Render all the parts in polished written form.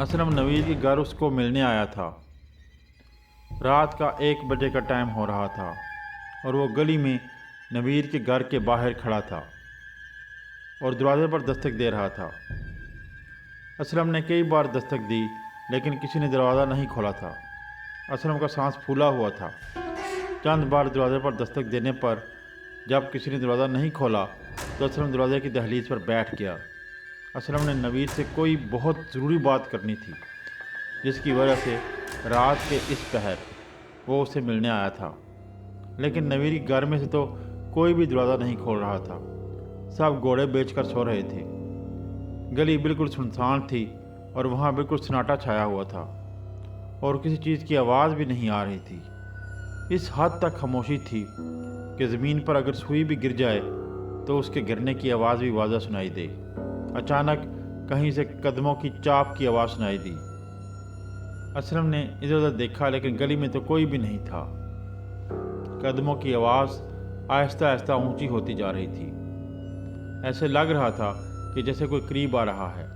असलम नवीद के घर उसको मिलने आया था। रात का 1 बजे का टाइम हो रहा था और वो गली में नवीद के घर के बाहर खड़ा था और दरवाज़े पर दस्तक दे रहा था। असलम ने कई बार दस्तक दी लेकिन किसी ने दरवाज़ा नहीं खोला था। असलम का सांस फूला हुआ था। चंद बार दरवाज़े पर दस्तक देने पर जब किसी ने दरवाज़ा नहीं खोला तो असलम दरवाज़े की दहलीज पर बैठ गया। असलम ने नवीद से कोई बहुत ज़रूरी बात करनी थी जिसकी वजह से रात के इस पहर वो उसे मिलने आया था, लेकिन नवीद के घर में से तो कोई भी दरवाज़ा नहीं खोल रहा था। सब घोड़े बेचकर सो रहे थे। गली बिल्कुल सुनसान थी और वहाँ बिल्कुल सन्नाटा छाया हुआ था और किसी चीज़ की आवाज़ भी नहीं आ रही थी। इस हद तक खामोशी थी कि ज़मीन पर अगर सुई भी गिर जाए तो उसके गिरने की आवाज़ भी वाज़ा सुनाई दे। अचानक कहीं से कदमों की चाप की आवाज़ सुनाई दी। असलम ने इधर उधर देखा लेकिन गली में तो कोई भी नहीं था। कदमों की आवाज़ आहिस्ता आहिस्ता ऊंची होती जा रही थी। ऐसे लग रहा था कि जैसे कोई करीब आ रहा है।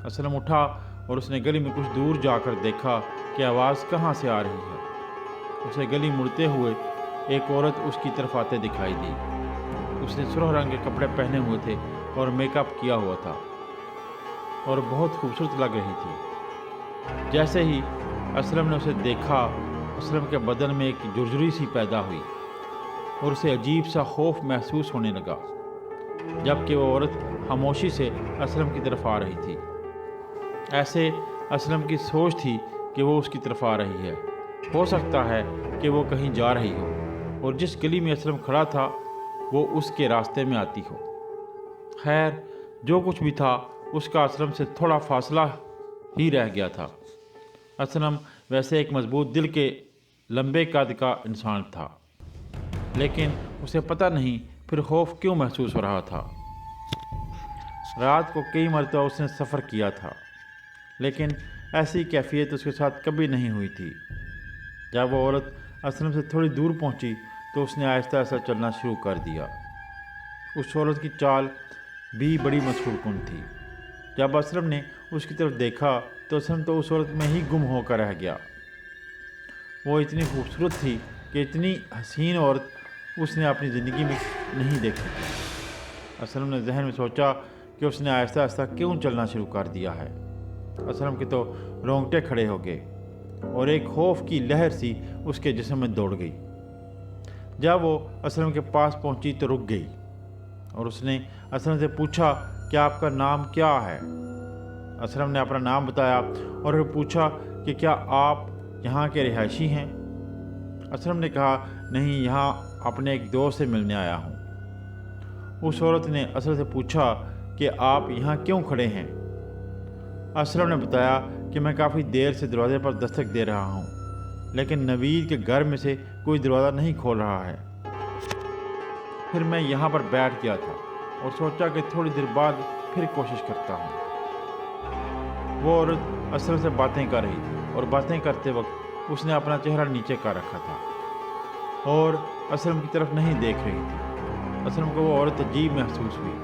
असलम उठा और उसने गली में कुछ दूर जाकर देखा कि आवाज़ कहाँ से आ रही है। उसे गली मुड़ते हुए एक औरत उसकी तरफ आते दिखाई दी। उसने सुर्ख रंग के कपड़े पहने हुए थे और मेकअप किया हुआ था और बहुत खूबसूरत लग रही थी। जैसे ही असलम ने उसे देखा, असलम के बदन में एक झुरझुरी सी पैदा हुई और उसे अजीब सा खौफ महसूस होने लगा, जबकि वो औरत खामोशी से असलम की तरफ आ रही थी। ऐसे असलम की सोच थी कि वो उसकी तरफ आ रही है। हो सकता है कि वो कहीं जा रही हो और जिस गली में असलम खड़ा था वो उसके रास्ते में आती हो। खैर, जो कुछ भी था उसका असलम से थोड़ा फासला ही रह गया था। असलम वैसे एक मजबूत दिल के लंबे कद का इंसान था, लेकिन उसे पता नहीं फिर खौफ क्यों महसूस हो रहा था। रात को कई मरतबा उसने सफ़र किया था, लेकिन ऐसी कैफियत उसके साथ कभी नहीं हुई थी। जब वो औरत असलम से थोड़ी दूर पहुंची तो उसने आहिस्ता आहिस्ता चलना शुरू कर दिया। उस औरत की चाल भी बड़ी मशहूर कुन थी। जब असलम ने उसकी तरफ देखा तो असलम तो उस औरत में ही गुम होकर रह गया। वो इतनी खूबसूरत थी कि इतनी हसीन औरत उसने अपनी ज़िंदगी में नहीं देखी थी। असलम ने जहन में सोचा कि उसने आहिस्ता आहिस्ता क्यों चलना शुरू कर दिया है। असलम के तो रोंगटे खड़े हो गए और एक खौफ की लहर सी उसके जिस्म में दौड़ गई। जब वो असलम के पास पहुंची तो रुक गई और उसने असलम से पूछा कि आपका नाम क्या है। असलम ने अपना नाम बताया और फिर पूछा कि क्या आप यहाँ के रिहायशी हैं। असलम ने कहा, नहीं, यहाँ अपने एक दोस्त से मिलने आया हूँ। उस औरत ने असलम से पूछा कि आप यहाँ क्यों खड़े हैं। असलम ने बताया कि मैं काफ़ी देर से दरवाज़े पर दस्तक दे रहा हूँ, लेकिन नवीद के घर में से कोई दरवाज़ा नहीं खोल रहा है। फिर मैं यहाँ पर बैठ गया था और सोचा कि थोड़ी देर बाद फिर कोशिश करता हूँ। वो औरत असलम से बातें कर रही थी और बातें करते वक्त उसने अपना चेहरा नीचे कर रखा था और असलम की तरफ नहीं देख रही थी। असलम को वो औरत अजीब महसूस हुई।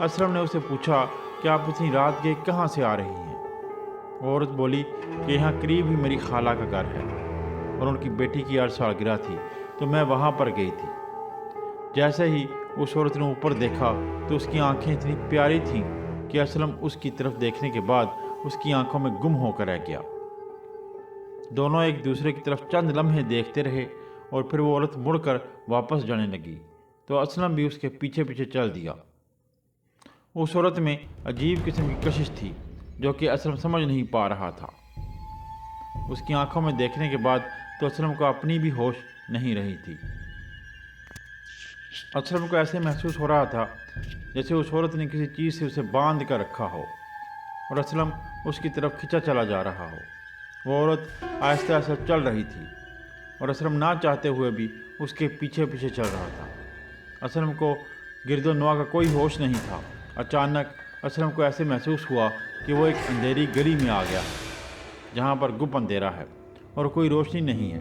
असलम ने उसे पूछा कि आप इतनी रात के कहाँ से आ रही हैं। वो औरत बोली कि यहाँ करीब ही मेरी खाला का घर है और उनकी बेटी की 8 सालगिरह थी तो मैं वहाँ पर गई थी। जैसे ही उस औरत ने ऊपर देखा तो उसकी आंखें इतनी प्यारी थीं कि असलम उसकी तरफ देखने के बाद उसकी आंखों में गुम होकर रह गया। दोनों एक दूसरे की तरफ चंद लम्हे देखते रहे और फिर वो औरत मुड़कर वापस जाने लगी तो असलम भी उसके पीछे पीछे चल दिया। उस औरत में अजीब किस्म की कशिश थी जो कि असलम समझ नहीं पा रहा था। उसकी आंखों में देखने के बाद तो असलम को अपनी भी होश नहीं रही थी। असलम को ऐसे महसूस हो रहा था जैसे उस औरत ने किसी चीज़ से उसे बांध कर रखा हो और असलम उसकी तरफ खिंचा चला जा रहा हो। वो औरत आहिस्ता आहिस्ता चल रही थी और असलम ना चाहते हुए भी उसके पीछे पीछे चल रहा था। असलम को गिरदोनवा का कोई होश नहीं था। अचानक असलम को ऐसे महसूस हुआ कि वो एक अंधेरी गली में आ गया है जहाँ पर गुप अंधेरा है और कोई रोशनी नहीं है।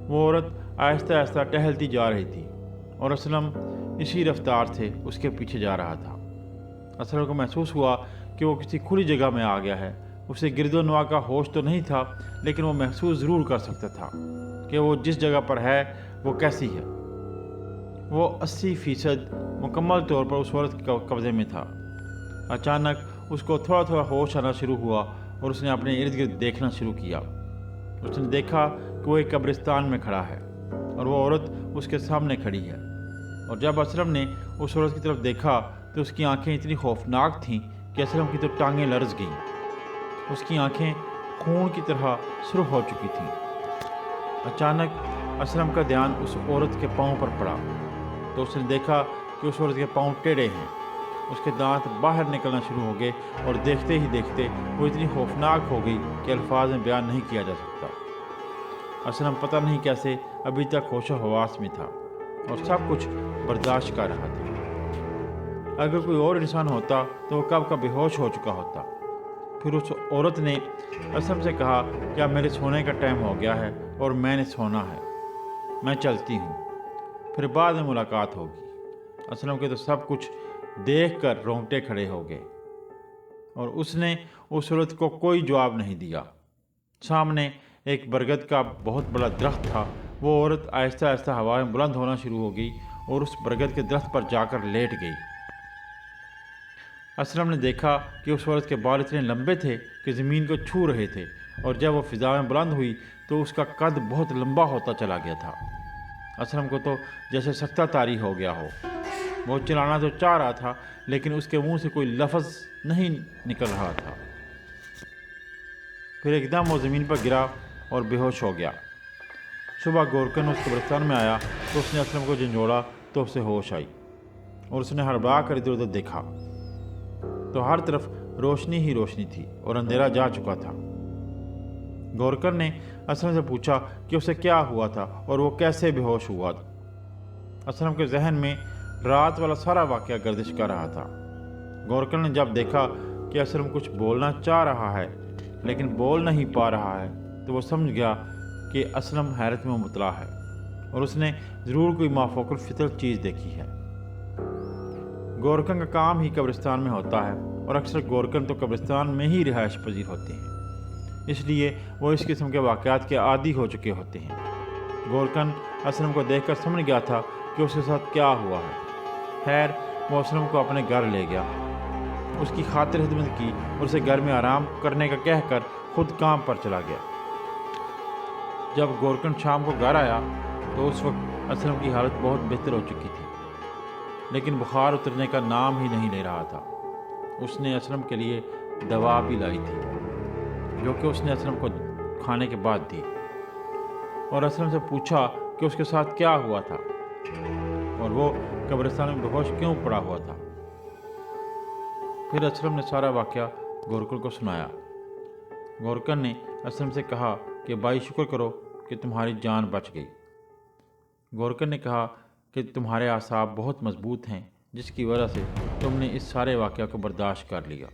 वो औरत आहिस्ता आहिस्ता टहलती जा रही थी और असलम इसी रफ्तार से उसके पीछे जा रहा था। असलम को महसूस हुआ कि वो किसी खुली जगह में आ गया है اسے گرد و نواح کا ہوش تو نہیں تھا، لیکن وہ محسوس ضرور کر سکتا تھا کہ وہ جس جگہ پر ہے وہ کیسی ہے۔ وہ 80% مکمل طور پر اس عورت کے قبضے میں تھا۔ اچانک اس کو تھوڑا تھوڑا ہوش آنا شروع ہوا اور اس نے اپنے ارد گرد دیکھنا شروع کیا۔ اس نے دیکھا کہ وہ ایک قبرستان میں کھڑا ہے اور وہ عورت اس کے سامنے کھڑی ہے، اور جب اسلم نے اس عورت کی طرف دیکھا تو اس کی آنکھیں اتنی خوفناک تھیں کہ اسلم کی تو ٹانگیں لرز گئیں۔ اس کی آنکھیں خون کی طرح سرخ ہو چکی تھیں۔ اچانک اسلم کا دھیان اس عورت کے پاؤں پر پڑا تو اس نے دیکھا کہ اس عورت کے پاؤں ٹیڑھے ہیں، اس کے دانت باہر نکلنا شروع ہو گئے، اور دیکھتے ہی دیکھتے وہ اتنی خوفناک ہو گئی کہ الفاظ میں بیان نہیں کیا جا سکتا۔ اسلم پتہ نہیں کیسے ابھی تک ہوش و حواس میں تھا اور سب کچھ برداشت کر رہا تھا۔ اگر کوئی اور انسان ہوتا تو وہ کب کا بے ہوش ہو چکا ہوتا۔ پھر اس عورت نے اسلم سے کہا کہ اب میرے سونے کا ٹائم ہو گیا ہے اور میں نے سونا ہے، میں چلتی ہوں، پھر بعد میں ملاقات ہوگی۔ اسلم کے تو سب کچھ دیکھ کر رونگٹے کھڑے ہو گئے اور اس نے اس عورت کو کوئی جواب نہیں دیا۔ سامنے ایک برگد کا بہت بڑا درخت تھا۔ وہ عورت آہستہ آہستہ ہوا میں بلند ہونا شروع ہو گئی اور اس برگد کے درخت پر جا کر لیٹ گئی۔ اسلم نے دیکھا کہ اس عورت کے بال اتنے لمبے تھے کہ زمین کو چھو رہے تھے، اور جب وہ فضا میں بلند ہوئی تو اس کا قد بہت لمبا ہوتا چلا گیا تھا۔ اسلم کو تو جیسے سکتہ طاری ہو گیا ہو۔ وہ چلانا تو چاہ رہا تھا لیکن اس کے منہ سے کوئی لفظ نہیں نکل رہا تھا۔ پھر ایک دم وہ زمین پر گرا اور بے ہوش ہو گیا۔ صبح گورکن اس قبرستان میں آیا تو اس نے اسلم کو جھنجھوڑا تو اسے ہوش آئی، اور اس نے ہڑبڑا کر ادھر ادھر دیکھا تو ہر طرف روشنی ہی روشنی تھی اور اندھیرا جا چکا تھا۔ گورکن نے اسلم سے پوچھا کہ اسے کیا ہوا تھا اور وہ کیسے بے ہوش ہوا۔ اسلم کے ذہن میں رات والا سارا واقعہ گردش کر رہا تھا۔ گورکن نے جب دیکھا کہ اسلم کچھ بولنا چاہ رہا ہے لیکن بول نہیں پا رہا ہے تو وہ سمجھ گیا کہ اسلم حیرت میں مبتلا ہے اور اس نے ضرور کوئی مافوق الفطرت چیز دیکھی ہے۔ گورکن کا کام ہی قبرستان میں ہوتا ہے اور اکثر گورکن تو قبرستان میں ہی رہائش پذیر ہوتے ہیں، اس لیے وہ اس قسم کے واقعات کے عادی ہو چکے ہوتے ہیں۔ گورکن اسلم کو دیکھ کر سمجھ گیا تھا کہ اس کے ساتھ کیا ہوا ہے۔ خیر، وہ اسلم کو اپنے گھر لے گیا، اس کی خاطر خدمت کی اور اسے گھر میں آرام کرنے کا کہہ کر خود کام پر چلا گیا۔ جب گورکن شام کو گھر آیا تو اس وقت اسلم کی حالت بہت بہتر ہو چکی تھی، لیکن بخار اترنے کا نام ہی نہیں لے رہا تھا۔ اس نے اسلم کے لیے دوا بھی لائی تھی جو کہ اس نے اسلم کو کھانے کے بعد دی، اور اسلم سے پوچھا کہ اس کے ساتھ کیا ہوا تھا اور وہ قبرستان میں بے ہوش کیوں پڑا ہوا تھا۔ پھر اسلم نے سارا واقعہ گورکن کو سنایا۔ گورکن نے اسلم سے کہا کہ بھائی شکر کرو کہ تمہاری جان بچ گئی۔ گورکن نے کہا کہ تمہارے اعصاب بہت مضبوط ہیں جس کی وجہ سے تم نے اس سارے واقعہ کو برداشت کر لیا،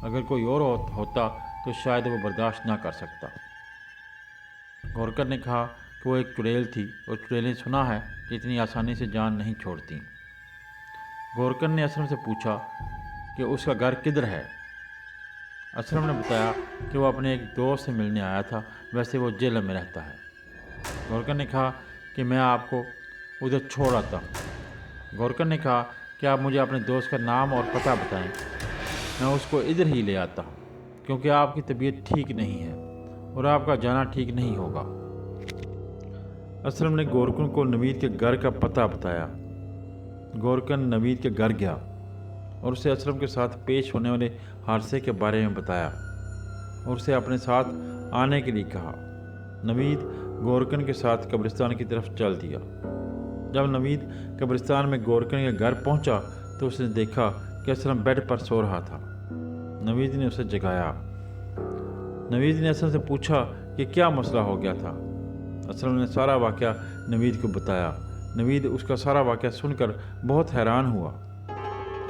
اگر کوئی اور ہوتا تو شاید وہ برداشت نہ کر سکتا۔ گورکن نے کہا کہ وہ ایک چڑیل تھی اور چڑیلیں سنا ہے کہ اتنی آسانی سے جان نہیں چھوڑتی۔ گورکن نے اسلم سے پوچھا کہ اس کا گھر کدھر ہے۔ اسلم نے بتایا کہ وہ اپنے ایک دوست سے ملنے آیا تھا، ویسے وہ جیل میں رہتا ہے۔ گورکن نے کہا کہ میں آپ کو ادھر چھوڑ آتا ہوں۔ گورکن نے کہا کہ آپ مجھے اپنے دوست کا نام اور پتہ بتائیں، میں اس کو ادھر ہی لے آتا ہوں، کیونکہ آپ کی طبیعت ٹھیک نہیں ہے اور آپ کا جانا ٹھیک نہیں ہوگا۔ اسلم نے گورکن کو نوید کے گھر کا پتہ بتایا۔ گورکن نوید کے گھر گیا اور اسے اسلم کے ساتھ پیش ہونے والے حادثے کے بارے میں بتایا اور اسے اپنے ساتھ آنے کے لیے کہا۔ نوید گورکن کے ساتھ قبرستان کی طرف چل دیا۔ جب نوید قبرستان میں گورکن کے گھر پہنچا تو اس نے دیکھا کہ اسلم بیڈ پر سو رہا تھا۔ نوید نے اسے جگایا۔ نوید نے اسلم سے پوچھا کہ کیا مسئلہ ہو گیا تھا۔ اسلم نے سارا واقعہ نوید کو بتایا۔ نوید اس کا سارا واقعہ سن کر بہت حیران ہوا۔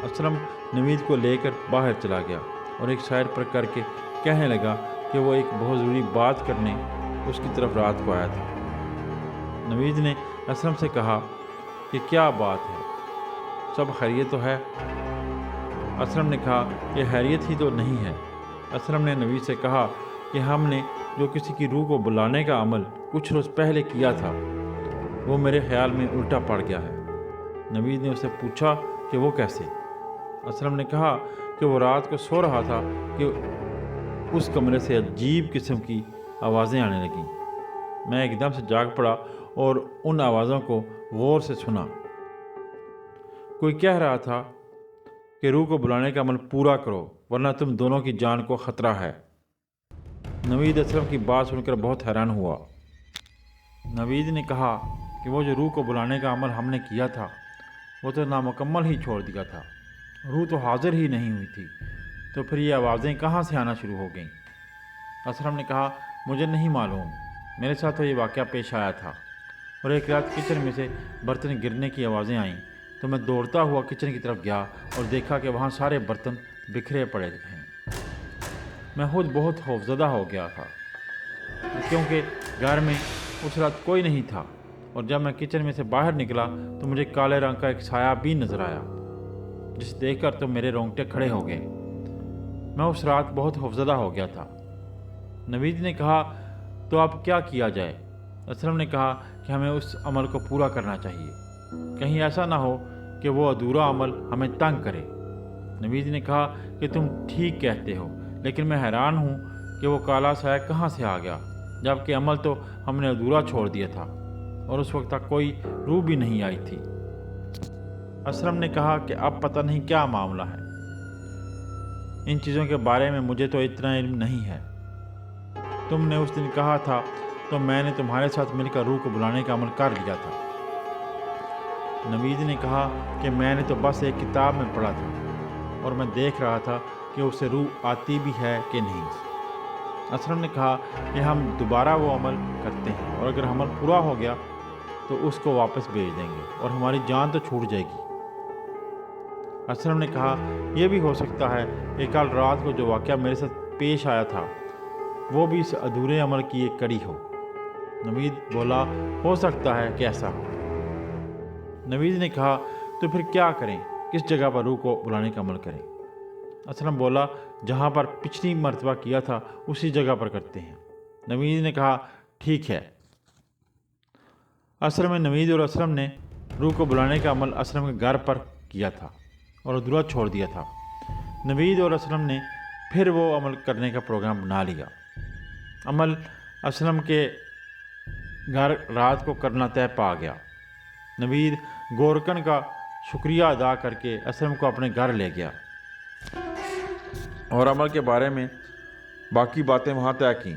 اسلم نوید کو لے کر باہر چلا گیا اور ایک سائر پر کر کے کہنے لگا کہ وہ ایک بہت ضروری بات کرنے اس کی طرف رات کو آیا تھا۔ نوید نے اسلم سے کہا کہ کیا بات ہے، سب خیریت تو ہے؟ اسلم نے کہا کہ خیریت ہی تو نہیں ہے، असलम ने नवीद से कहा कि हमने जो किसी की रूह को बुलाने का अमल कुछ रोज़ पहले किया था वो मेरे ख्याल में उल्टा पड़ गया है। नवीद ने उससे पूछा कि वो कैसे। असलम ने कहा कि वो रात को सो रहा था कि उस कमरे से अजीब किस्म की आवाज़ें आने लगीं। मैं एकदम से जाग पड़ा और उन आवाज़ों को गौर से सुना। कोई कह रहा था कि रूह को बुलाने का अमल पूरा करो वरना तुम दोनों की जान को ख़तरा है। नवीद असलम की बात सुनकर बहुत हैरान हुआ। नवीद ने कहा कि वो जो रूह को बुलाने का अमल हमने किया था वो तो नामुकम्मल ही छोड़ दिया था, रूह तो हाजिर ही नहीं हुई थी, तो फिर ये आवाज़ें कहाँ से आना शुरू हो गईं। असलम ने कहा मुझे नहीं मालूम, मेरे साथ तो ये वाक़या पेश आया था और एक रात किचन में से बर्तन गिरने की आवाज़ें आईं तो मैं दौड़ता हुआ किचन की तरफ गया और देखा कि वहाँ सारे बर्तन बिखरे पड़े हैं। मैं खुद बहुत खौफज़दा हो गया था क्योंकि घर में उस रात कोई नहीं था और जब मैं किचन में से बाहर निकला तो मुझे काले रंग का एक साया भी नज़र आया जिसे देखकर तो मेरे रोंगटे खड़े हो गए। मैं उस रात बहुत खौफज़दा हो गया था। नवीद ने कहा तो अब क्या किया जाए। असलम ने कहा कि हमें उस अमल को पूरा करना चाहिए, कहीं ऐसा ना हो कि वो अधूरा अमल हमें तंग करे। नवीद ने कहा कि तुम ठीक कहते हो, लेकिन मैं हैरान हूँ कि वो काला साया कहाँ से आ गया जबकि अमल तो हमने अधूरा छोड़ दिया था और उस वक्त तक कोई रूह भी नहीं आई थी। असलम ने कहा कि अब पता नहीं क्या मामला है, इन चीज़ों के बारे में मुझे तो इतना इल्म नहीं है। तुमने उस दिन कहा था तो मैंने तुम्हारे साथ मिलकर रूह को बुलाने का अमल कर लिया था। नवीद ने कहा कि मैंने तो बस एक किताब में पढ़ा था और मैं देख रहा था कि उससे रूह आती भी है कि नहीं। असलम ने कहा कि हम दोबारा वो अमल करते हैं और अगर अमल पूरा हो गया तो उसको वापस भेज देंगे और हमारी जान तो छूट जाएगी। असलम ने कहा यह भी हो सकता है कि कल रात को जो वाक़या मेरे साथ पेश आया था वो भी इस अधूरे अमल की एक कड़ी हो। नवीद बोला हो सकता है कि ऐसा हो। नवीद ने कहा तो फिर क्या करें, किस जगह पर रूह को बुलाने का अमल करें। असलम बोला जहाँ पर पिछली मर्तबा किया था उसी जगह पर करते हैं। नवीद ने कहा ठीक है। असल में नवीद और असलम ने रूह को बुलाने का अमल असलम के घर पर किया था और अधूरा छोड़ दिया था। नवीद और असलम ने फिर वो अमल करने का प्रोग्राम बना लिया। अमल असलम के घर रात को करना तय पा गया। नवीद गोरकन का शुक्रिया अदा करके असलम को अपने घर ले गया और अमल के बारे में बाकी बातें वहाँ तय की।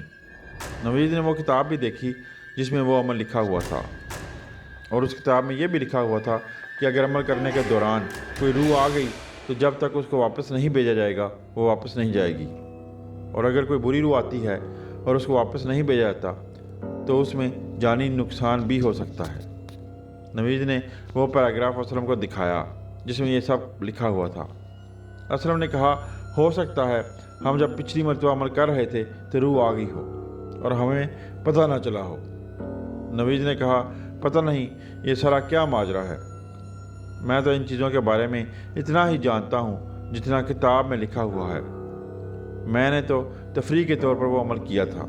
नवीद ने वो किताब भी देखी जिसमें वो अमल लिखा हुआ था और उस किताब में ये भी लिखा हुआ था कि अगर अमल करने के दौरान कोई रूह आ गई तो जब तक उसको वापस नहीं भेजा जाएगा वो वापस नहीं जाएगी, और अगर कोई बुरी रूह आती है और उसको वापस नहीं भेजा जाता तो उसमें जानी नुकसान भी हो सकता है। नवीद ने वो पैराग्राफ असलम को दिखाया जिसमें ये सब लिखा हुआ था। असलम ने कहा हो सकता है हम जब पिछली मरतबा अमल कर रहे थे तो रूह आ गई हो और हमें पता ना चला हो। नवीद ने कहा पता नहीं ये सारा क्या माजरा है, मैं तो इन चीज़ों के बारे में इतना ही जानता हूँ जितना किताब में लिखा हुआ है। मैंने तो तफरीह के तौर पर वो अमल किया था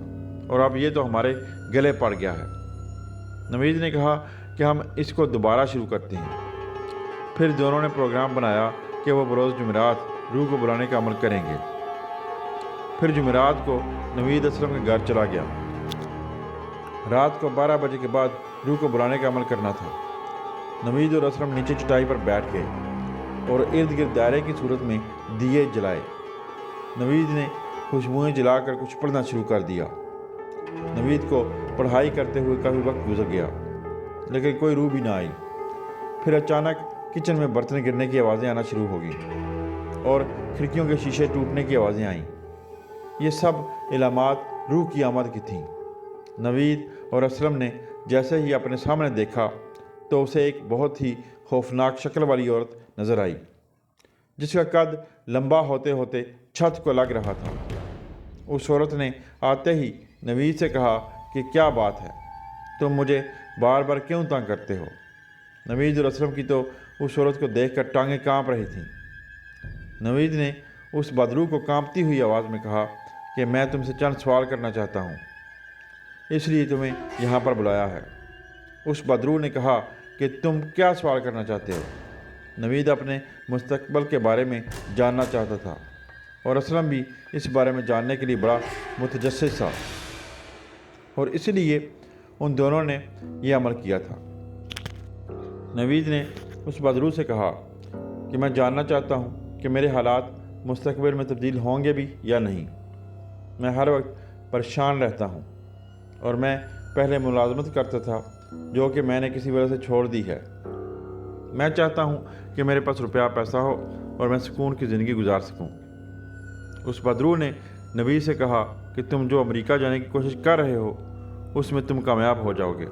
और अब ये तो हमारे गले पड़ गया है। नवीद ने कहा कि हम इसको दोबारा शुरू करते हैं। फिर दोनों ने प्रोग्राम बनाया कि वो बरोज़ जुमेरात रूह को बुलाने का अमल करेंगे। फिर जुमेरात को नवीद असलम के घर चला गया। रात को 12 बजे के बाद रूह को बुलाने का अमल करना था। नवीद और असलम नीचे चटाई पर बैठ गए और इर्द गिर्द दायरे की सूरत में दिए जलाए। नवीद ने खुशबुएं जलाकर कुछ पढ़ना शुरू कर दिया। नवीद को पढ़ाई करते हुए काफ़ी वक्त गुजर गया लेकिन कोई रूह भी ना आई। फिर अचानक किचन में बर्तन गिरने की आवाज़ें आना शुरू हो गई और खिड़कियों के शीशे टूटने की आवाज़ें आईं। ये सब इलामात रूह की आमद की थीं। नवीद और असलम ने जैसे ही अपने सामने देखा तो उसे एक बहुत ही खौफनाक शक्ल वाली औरत नज़र आई जिसका कद लंबा होते होते छत को लग रहा था। उस औरत ने आते ही नवीद से कहा कि क्या बात है, तुम मुझे बार बार क्यों तंग करते हो। नवीद और असलम की तो उस औरत को देखकर टांगें कांप रही थीं। नवीद ने उस बदरू को कांपती हुई आवाज़ में कहा कि मैं तुमसे चंद सवाल करना चाहता हूँ, इसलिए तुम्हें यहाँ पर बुलाया है। उस बदरू ने कहा कि तुम क्या सवाल करना चाहते हो। नवीद अपने मुस्तकबिल के बारे में जानना चाहता था और असलम भी इस बारे में जानने के लिए बड़ा मुतजस्सिस था, और इसलिए उन दोनों ने यह अमल किया था। नवीद ने उस बदरू से कहा कि मैं जानना चाहता हूँ कि मेरे हालात मुस्तकबिल में तब्दील होंगे भी या नहीं। मैं हर वक्त परेशान रहता हूँ और मैं पहले मुलाजमत करता था जो कि मैंने किसी वजह से छोड़ दी है। मैं चाहता हूँ कि मेरे पास रुपया पैसा हो और मैं सुकून की ज़िंदगी गुजार सकूँ। उस बदरू ने नवीद से कहा कि तुम जो अमेरिका जाने की कोशिश कर रहे हो उसमें तुम कामयाब हो जाओगे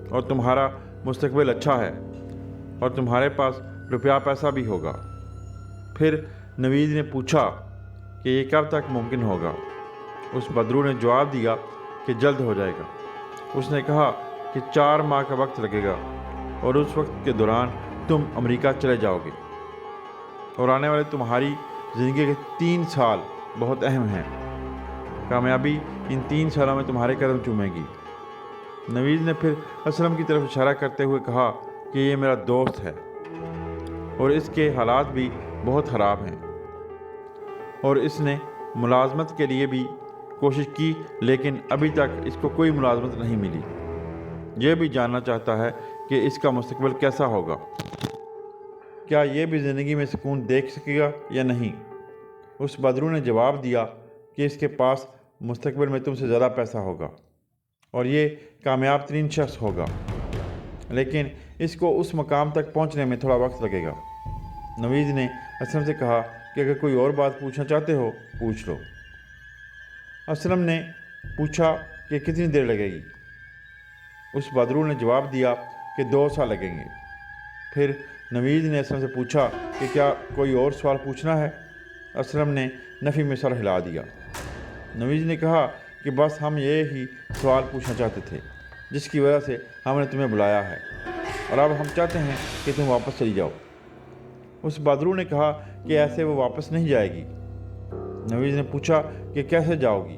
और तुम्हारा मुस्तकबिल अच्छा है और तुम्हारे पास रुपया पैसा भी होगा। फिर नवीद ने पूछा कि ये कब तक मुमकिन होगा। उस बदरू ने जवाब दिया कि जल्द हो जाएगा। उसने कहा कि 4 माह का वक्त लगेगा और उस वक्त के दौरान तुम अमेरिका चले जाओगे और आने वाले तुम्हारी ज़िंदगी के 3 साल बहुत अहम हैं। कामयाबी इन 3 सालों में तुम्हारे कदम चूमेगी। नवीद ने फिर असलम की तरफ इशारा करते हुए कहा कि ये मेरा दोस्त है और इसके हालात भी बहुत ख़राब हैं और इसने मुलाजमत के लिए भी कोशिश की, लेकिन अभी तक इसको कोई मुलाजमत नहीं मिली। यह भी जानना चाहता है कि इसका मुस्तकबिल कैसा होगा, क्या ये भी ज़िंदगी में सुकून देख सकेगा या नहीं। उस बदरू ने जवाब दिया कि इसके पास मुस्तकबिल में तुमसे ज़्यादा पैसा होगा और ये कामयाब तरीन शख्स होगा, लेकिन इसको उस मकाम तक पहुंचने में थोड़ा वक्त लगेगा। नवीद ने असलम से कहा कि अगर कोई और बात पूछना चाहते हो पूछ लो। असलम ने पूछा कि कितनी देर लगेगी। उस बदरू ने जवाब दिया कि 2 साल लगेंगे। फिर नवीद ने असलम से पूछा कि क्या कोई और सवाल पूछना है। असलम ने नफ़ी में सर हिला दिया। नवीद ने कहा कि बस हम ये ही सवाल पूछना चाहते थे जिसकी वजह से हमने तुम्हें बुलाया है, और अब हम चाहते हैं कि तुम वापस चली जाओ। उस बदरू ने कहा कि ऐसे वो वापस नहीं जाएगी। नवीद ने पूछा कि कैसे जाओगी।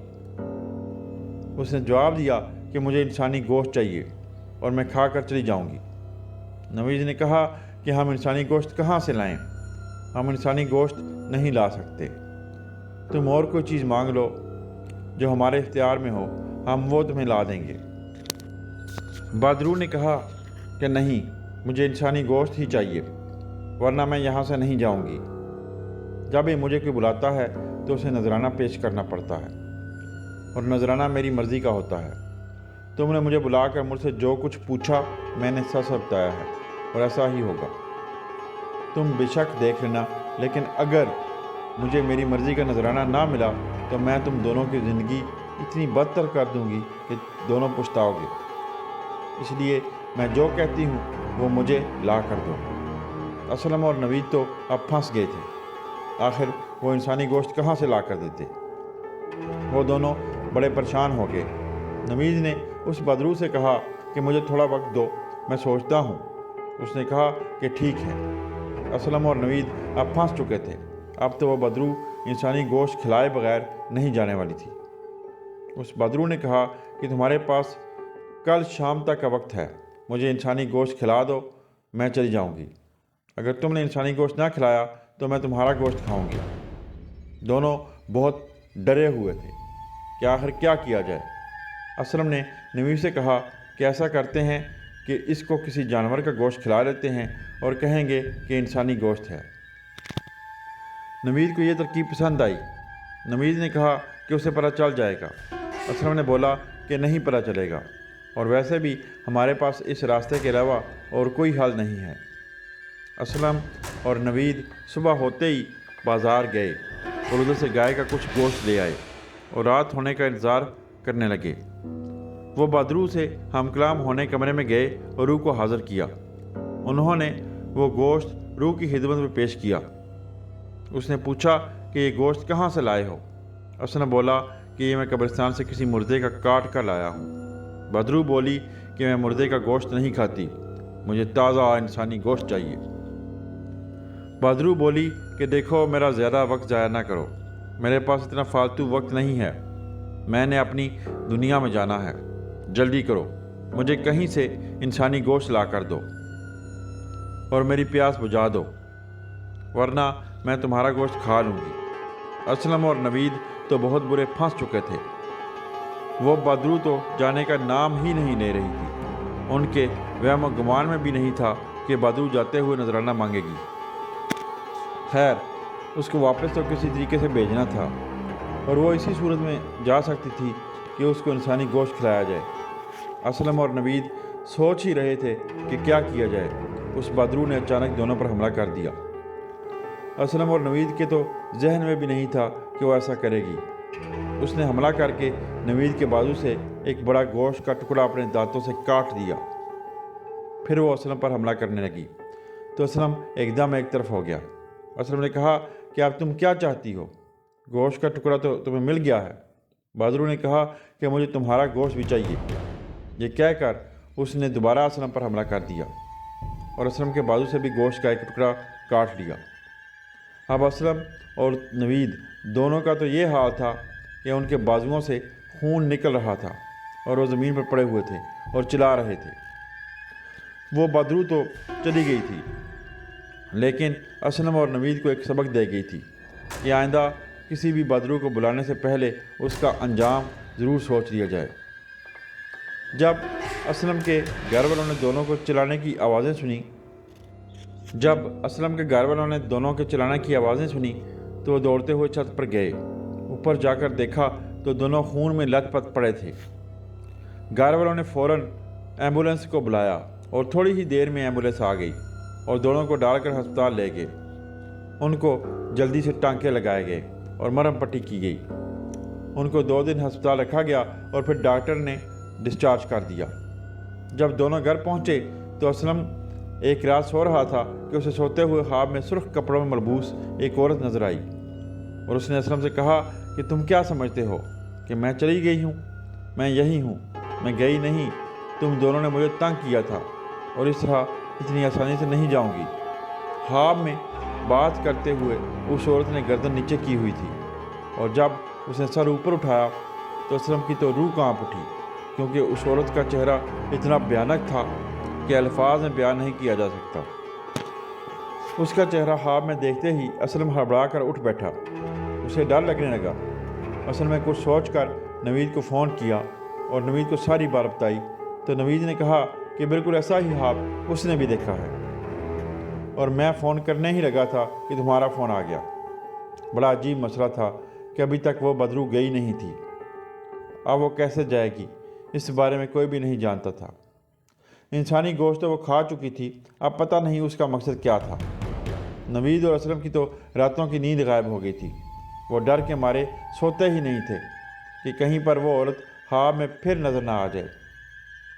उसने जवाब दिया कि मुझे इंसानी गोश्त चाहिए और मैं खा कर चली जाऊंगी। नवीद ने कहा कि हम इंसानी गोश्त कहाँ से लाएं? हम इंसानी गोश्त नहीं ला सकते। तुम और कोई चीज़ मांग लो जो हमारे इख्तियार में हो, हम वो तुम्हें ला देंगे। बदरू ने कहा कि नहीं, मुझे इंसानी गोश्त ही चाहिए, वरना मैं यहाँ से नहीं जाऊँगी। जब भी मुझे कोई बुलाता है तो उसे नजराना पेश करना पड़ता है और नजराना मेरी मर्ज़ी का होता है। तुमने मुझे बुलाकर मुझसे जो कुछ पूछा मैंने सच बताया है और ऐसा ही होगा। तुम बेशक देख लेना, लेकिन अगर मुझे मेरी मर्ज़ी का नजराना ना मिला तो मैं तुम दोनों की ज़िंदगी इतनी बदतर कर दूंगी कि दोनों पछताओगे। इसलिए मैं जो कहती हूँ वो मुझे ला कर दो। असलम और नवीद तो अब फंस गए थे। आखिर वो इंसानी गोश्त कहाँ से ला कर देते। वो दोनों बड़े परेशान हो गए। नवीद ने उस बदरू से कहा कि मुझे थोड़ा वक्त दो, मैं सोचता हूँ। उसने कहा कि ठीक है। असलम और नवीद अब फंस चुके थे। अब तो वो बदरू इंसानी गोश्त खिलाए बगैर नहीं जाने वाली थी। उस बदरू ने कहा कि तुम्हारे पास कल शाम तक का वक्त है, मुझे इंसानी गोश्त खिला दो, मैं चली जाऊंगी। अगर तुमने इंसानी गोश्त ना खिलाया तो मैं तुम्हारा गोश्त खाऊंगी। दोनों बहुत डरे हुए थे कि आखिर क्या किया जाए। असलम ने नवीद से कहा कि ऐसा करते हैं कि इसको किसी जानवर का गोश्त खिला लेते हैं और कहेंगे कि इंसानी गोश्त है। नवीद को यह तरकीब पसंद आई। नवीद ने कहा कि उसे पता चल जाएगा। असलम ने बोला कि नहीं पता चलेगा, और वैसे भी हमारे पास इस रास्ते के अलावा और कोई हल नहीं है। असलम और नवीद सुबह होते ही बाज़ार गए और उधर से गाय का कुछ गोश्त ले आए और रात होने का इंतज़ार करने लगे। वो बदरू से हम कलाम होने कमरे में गए और रूह को हाज़िर किया। उन्होंने वो गोश्त रूह की खिदमत में पेश किया। उसने पूछा कि ये गोश्त कहाँ से लाए हो। उसने बोला कि ये मैं कब्रिस्तान से किसी मुर्दे का काट कर लाया हूँ। बदरू बोली कि मैं मुर्दे का गोश्त नहीं खाती, मुझे ताज़ा इंसानी गोश्त चाहिए। बदरू बोली कि देखो, मेरा ज़्यादा वक्त ज़ाया ना करो, मेरे पास इतना फालतू वक्त नहीं है, मैंने अपनी दुनिया में जाना है, जल्दी करो, मुझे कहीं से इंसानी गोश्त ला कर दो और मेरी प्यास बुझा दो, वरना मैं तुम्हारा गोश्त खा लूँगी। असलम और नवीद तो बहुत बुरे फंस चुके थे। वो बदरू तो जाने का नाम ही नहीं ले रही थी। उनके वहम गुमान में भी नहीं था कि बदरू जाते हुए नजराना मांगेगी। खैर, उसको वापस तो किसी तरीके से भेजना था और वो इसी सूरत में जा सकती थी कि उसको इंसानी गोश्त खिलाया जाए। असलम और नवीद सोच ही रहे थे कि क्या किया जाए, उस बदरू ने अचानक दोनों पर हमला कर दिया। असलम और नवीद के तो जहन में भी नहीं था कि वो ऐसा करेगी। उसने हमला करके नवीद के बाजू से एक बड़ा गोश्त का टुकड़ा अपने दांतों से काट दिया। फिर वो असलम पर हमला करने लगी तो असलम एकदम एक तरफ हो गया। असलम ने कहा कि अब तुम क्या चाहती हो? गोश्त का टुकड़ा तो तुम्हें मिल गया है। बदरू ने कहा कि मुझे तुम्हारा गोश्त भी चाहिए। ये कहकर उसने दोबारा असलम पर हमला कर दिया और असलम के बाजू से भी गोश्त का एक टुकड़ा काट लिया। अब असलम और नवीद दोनों का तो ये हाल था कि उनके बाजुओं से खून निकल रहा था और वो ज़मीन पर पड़े हुए थे और चिल्ला रहे थे। वो बदरू तो चली गई थी, लेकिन असलम और नवीद को एक सबक दे गई थी कि आइंदा किसी भी बदरू को बुलाने से पहले उसका अंजाम ज़रूर सोच लिया जाए। जब असलम के घर वालों ने दोनों को चिल्लाने की आवाज़ें सुनी तो वो दौड़ते हुए छत पर गए। ऊपर जाकर देखा तो दोनों खून में लथपथ पड़े थे। घर वालों ने फ़ौरन एम्बुलेंस को बुलाया और थोड़ी ही देर में एम्बुलेंस आ गई और दोनों को डालकर अस्पताल ले गए। उनको जल्दी से टांके लगाए गए और मरहम पट्टी की गई। उनको 2 दिन अस्पताल रखा गया और फिर डॉक्टर ने डिस्चार्ज कर दिया। जब दोनों घर पहुंचे तो असलम एक रात सो रहा था कि उसे सोते हुए ख्वाब में सुर्ख कपड़ों में मलबूस एक औरत नजर आई और उसने असलम से कहा कि तुम क्या समझते हो कि मैं चली गई हूँ? मैं यही हूँ, मैं गई नहीं। तुम दोनों ने मुझे तंग किया था और इस तरह इतनी आसानी से नहीं जाऊँगी। ख्वाब में बात करते हुए उस औरत ने गर्दन नीचे की हुई थी और जब उसने सर ऊपर उठाया तो असलम की तो रूह कांप उठी, क्योंकि उस औरत का चेहरा इतना भयानक था कि अल्फाज में बयान नहीं किया जा सकता। उसका चेहरा ख्वाब में देखते ही असलम हड़बड़ा कर उठ बैठा। उसे डर लगने लगा। असल में कुछ सोचकर नवीद को फ़ोन किया और नवीद को सारी बात बताई तो नवीद ने कहा कि बिल्कुल ऐसा ही ख्वाब उसने भी देखा है और मैं फ़ोन करने ही लगा था कि तुम्हारा फ़ोन आ गया। बड़ा अजीब मसला था कि अभी तक वो बदरू गई नहीं थी। अब वो कैसे जाएगी, इस बारे में कोई भी नहीं जानता था। इंसानी गोश्त तो वो खा चुकी थी, अब पता नहीं उसका मकसद क्या था। नवीद और असलम की तो रातों की नींद गायब हो गई थी। वो डर के मारे सोते ही नहीं थे कि कहीं पर वो औरत ख्वाब में फिर नज़र ना आ जाए।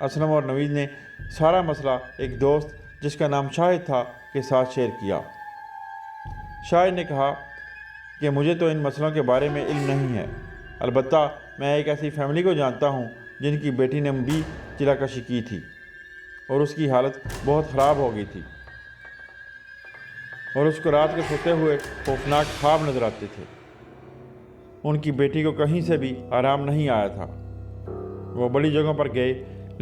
असलम और नवीद ने सारा मसला एक दोस्त जिसका नाम शाहिद था के साथ शेयर किया। शाहिद ने कहा कि मुझे तो इन मसलों के बारे में इल्म नहीं है, अलबत्ता मैं एक ऐसी फैमिली को जानता हूँ जिनकी बेटी ने भी चिलाकशी की थी और उसकी हालत बहुत ख़राब हो गई थी और उसको रात के सोते हुए खौफनाक ख्वाब नजर आते थे। उनकी बेटी को कहीं से भी आराम नहीं आया था। वो बड़ी जगहों पर गए,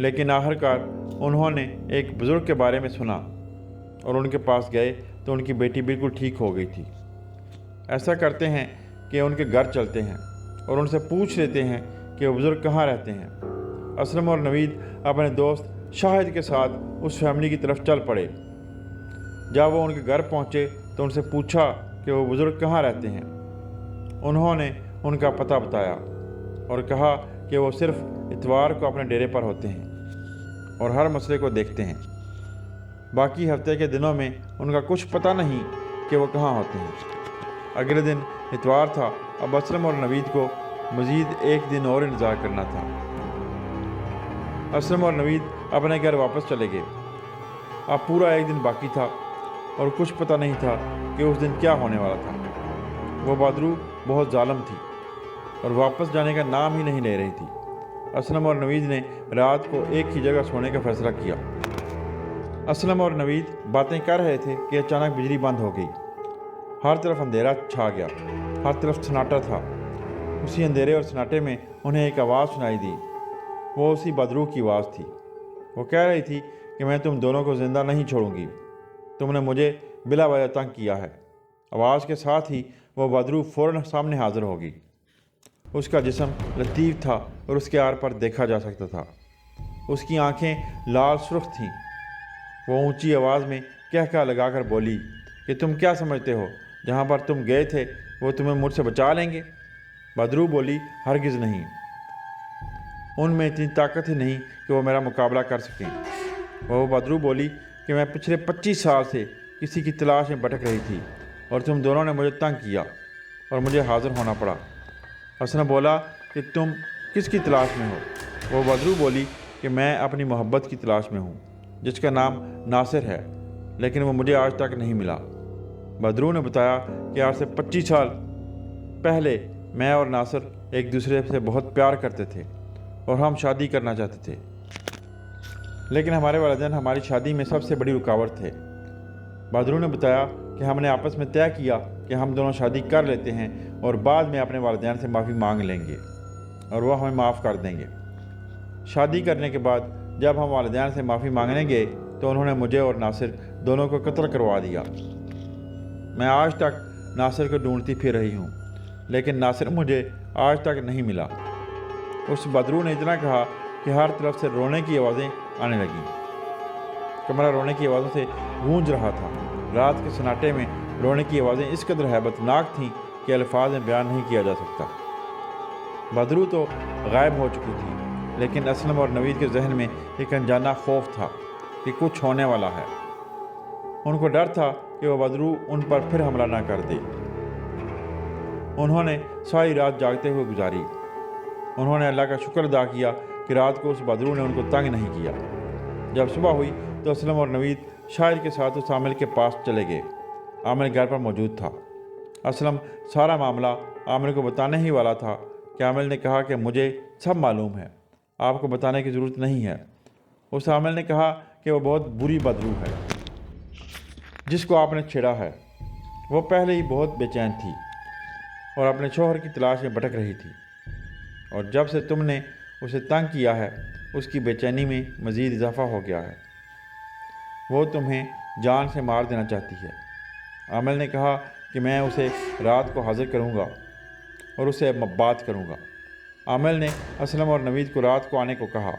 लेकिन आखिरकार उन्होंने एक बुज़ुर्ग के बारे में सुना और उनके पास गए तो उनकी बेटी बिल्कुल ठीक हो गई थी। ऐसा करते हैं कि उनके घर चलते हैं और उनसे पूछ लेते हैं कि वो बुज़ुर्ग कहाँ रहते हैं। असलम और नवीद अपने दोस्त शाहिद के साथ उस फैमिली की तरफ चल पड़े। जब वो उनके घर पहुंचे तो उनसे पूछा कि वो बुज़ुर्ग कहाँ रहते हैं। उन्होंने उनका पता बताया और कहा कि वो सिर्फ इतवार को अपने डेरे पर होते हैं और हर मसले को देखते हैं। बाकी हफ्ते के दिनों में उनका कुछ पता नहीं कि वो कहाँ होते हैं। अगले दिन इतवार था। अब असलम और नवीद को मज़ीद एक दिन और इंतज़ार करना था। असलम और नवीद अपने घर वापस चले गए। अब पूरा एक दिन बाकी था और कुछ पता नहीं था कि उस दिन क्या होने वाला था। वो बदरू बहुत जालिम थी और वापस जाने का नाम ही नहीं ले रही थी। असलम और नवीद ने रात को एक ही जगह सोने का फैसला किया। असलम और नवीद बातें कर रहे थे कि अचानक बिजली बंद हो गई हर तरफ अंधेरा छा गया, हर तरफ सन्नाटा था। उसी अंधेरे और सन्नाटे में उन्हें एक आवाज़ सुनाई दी। वो उसी बदरू की आवाज़ थी। वो कह रही थी कि मैं तुम दोनों को ज़िंदा नहीं छोड़ूंगी, तुमने मुझे बिला वजह तंग किया है। आवाज़ के साथ ही वो बदरू फ़ौरन सामने हाजिर होगी। उसका जिस्म लतीफ़ था और उसके आर पर देखा जा सकता था। उसकी आंखें लाल सुर्ख थीं। वो ऊंची आवाज़ में कहका लगाकर बोली कि तुम क्या समझते हो, जहाँ पर तुम गए थे वो तुम्हें मुझसे बचा लेंगे? बदरू बोली, हरगिज़ नहीं। उनमें इतनी ताकत ही नहीं कि वो मेरा मुकाबला कर सकें। वो बदरू बोली कि मैं पिछले 25 साल से किसी की तलाश में भटक रही थी और तुम दोनों ने मुझे तंग किया और मुझे हाजिर होना पड़ा। असलम बोला कि तुम किसकी तलाश में हो? वो बदरू बोली कि मैं अपनी मोहब्बत की तलाश में हूँ, जिसका नाम नासिर है, लेकिन वो मुझे आज तक नहीं मिला। बदरू ने बताया कि आज से 25 साल पहले मैं और नासिर एक दूसरे से बहुत प्यार करते थे और हम शादी करना चाहते थे, लेकिन हमारे वालिदैन हमारी शादी में सबसे बड़ी रुकावट थे। बदरू ने बताया कि हमने आपस में तय किया कि हम दोनों शादी कर लेते हैं और बाद में अपने वालिदैन से माफ़ी मांग लेंगे और वह हमें माफ़ कर देंगे। शादी करने के बाद जब हम वालिदैन से माफ़ी मांगने गए तो उन्होंने मुझे और नासिर दोनों को कत्ल करवा दिया। मैं आज तक नासिर को ढूंढती फिर रही हूँ, लेकिन नासिर मुझे आज तक नहीं मिला। उस बदरू ने इतना कहा कि हर तरफ से रोने की आवाज़ें आने लगीं। कमरा रोने की आवाज़ों से गूंज रहा था। रात के सन्नाटे में रोने की आवाज़ें इस कदर हैबतनाक थीं कि अल्फाज में बयान नहीं किया जा सकता। बदरू तो गायब हो चुकी थी, लेकिन असलम और नवीद के जहन में एक अनजाना खौफ था कि कुछ होने वाला है। उनको डर था कि वह बदरू उन पर फिर हमला ना कर दे। उन्होंने सारी रात जागते हुए गुजारी। उन्होंने अल्लाह का शुक्र अदा किया कि रात को उस बदरू ने उनको तंग नहीं किया। जब सुबह हुई तो असलम और नवीद शायर के साथ उस आमिर के पास चले गए। आमिर घर पर मौजूद था। असलम सारा मामला आमिर को बताने ही वाला था कि आमिर ने कहा कि मुझे सब मालूम है, आपको बताने की ज़रूरत नहीं है। उस आमिर ने कहा कि वह बहुत बुरी बदरू है जिसको आपने छेड़ा है। वो पहले ही बहुत बेचैन थी और अपने शौहर की तलाश में भटक रही थी, और जब से तुमने उसे तंग किया है उसकी बेचैनी में मज़ीद इजाफा हो गया है। वो तुम्हें जान से मार देना चाहती है। आमिर ने कहा कि मैं उसे रात को हाजिर करूंगा और उसे बात करूंगा। आमिर ने असलम और नवीद को रात को आने को कहा।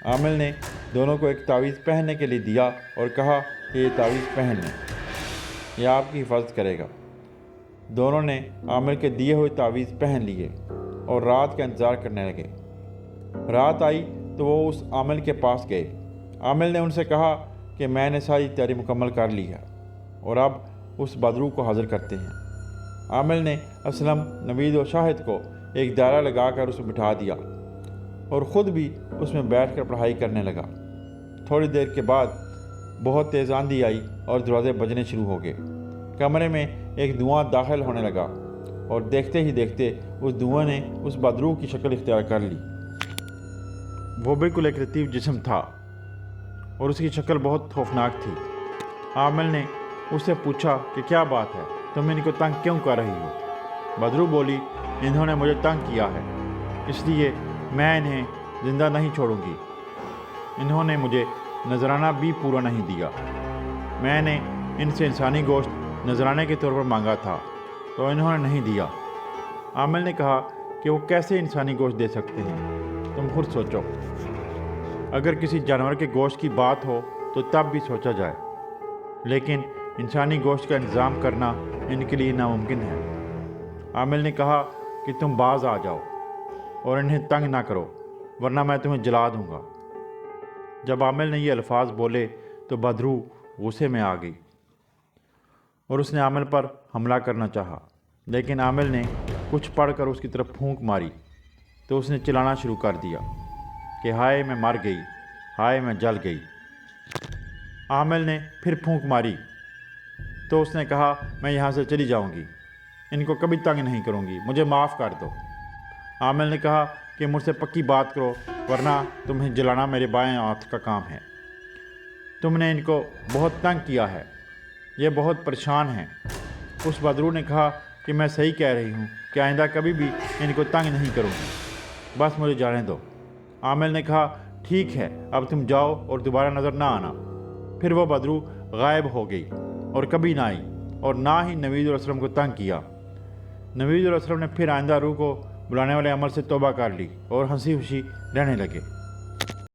आमिर ने दोनों को एक तावीज़ पहनने के लिए दिया और कहा कि ये तावीज़ पहन लें, यह आपकी हिफाजत करेगा। दोनों ने आमिर के दिए हुए तावीज़ पहन लिए और रात का इंतज़ार करने लगे। रात आई तो वो उस आमिर के पास गए। आमिर ने उनसे कहा कि मैंने सारी तैयारी मुकम्मल कर ली है और अब उस बदरू को हाजिर करते हैं। आमिर ने असलम, नवीद और शाहिद को एक दायरा लगाकर उसमें बिठा दिया और ख़ुद भी उसमें बैठकर पढ़ाई करने लगा। थोड़ी देर के बाद बहुत तेज़ आंधी आई और दरवाज़े बजने शुरू हो गए। कमरे में एक धुआं दाखिल होने लगा और देखते ही देखते उस धुएं ने उस बदरू की शक्ल इख्तियार कर ली। वो बिल्कुल एक लतीफ़ जिस्म था और उसकी शक्ल बहुत खौफनाक थी। आमिर ने उससे पूछा कि क्या बात है, तुम इनको तंग क्यों कर रही हो? बदरू बोली, इन्होंने मुझे तंग किया है, इसलिए मैं इन्हें ज़िंदा नहीं छोड़ूंगी। इन्होंने मुझे नजराना भी पूरा नहीं दिया। मैंने इनसे इंसानी गोश्त नजराने के तौर पर मांगा था तो इन्होंने नहीं दिया। आमिर ने कहा कि वो कैसे इंसानी गोश्त दे सकते हैं, तुम खुद सोचो। अगर किसी जानवर के गोश्त की बात हो तो तब भी सोचा जाए, लेकिन इंसानी गोश्त का इंतज़ाम करना इनके लिए नामुमकिन है। आमिर ने कहा कि तुम बाज आ जाओ और इन्हें तंग ना करो, वरना मैं तुम्हें जला दूंगा। जब आमिर ने ये अल्फाज बोले तो बदरू गुस्से में आ गई और उसने आमिर पर हमला करना चाहा, लेकिन आमिर ने कुछ पढ़कर उसकी तरफ फूंक मारी तो उसने चिल्लाना शुरू कर दिया कि हाय मैं मर गई, हाय मैं जल गई। आमिर ने फिर फूंक मारी तो उसने कहा मैं यहाँ से चली जाऊँगी, इनको कभी तंग नहीं करूँगी, मुझे माफ़ कर दो। आमिर ने कहा कि मुझसे पक्की बात करो, वरना तुम्हें जलाना मेरे बाएं हाथ का काम है। तुमने इनको बहुत तंग किया है, ये बहुत परेशान हैं। اس بدرو نے کہا کہ میں صحیح کہہ رہی ہوں کہ آئندہ کبھی بھی ان کو تنگ نہیں کروں گی، بس مجھے جانے دو۔ عامل نے کہا ٹھیک ہے، اب تم جاؤ اور دوبارہ نظر نہ آنا۔ پھر وہ بدرو غائب ہو گئی اور کبھی نہ آئی اور نہ ہی نوید الاسلم کو تنگ کیا۔ نوید الاسلم نے پھر آئندہ روح کو بلانے والے عمل سے توبہ کر لی اور ہنسی خوشی رہنے لگے۔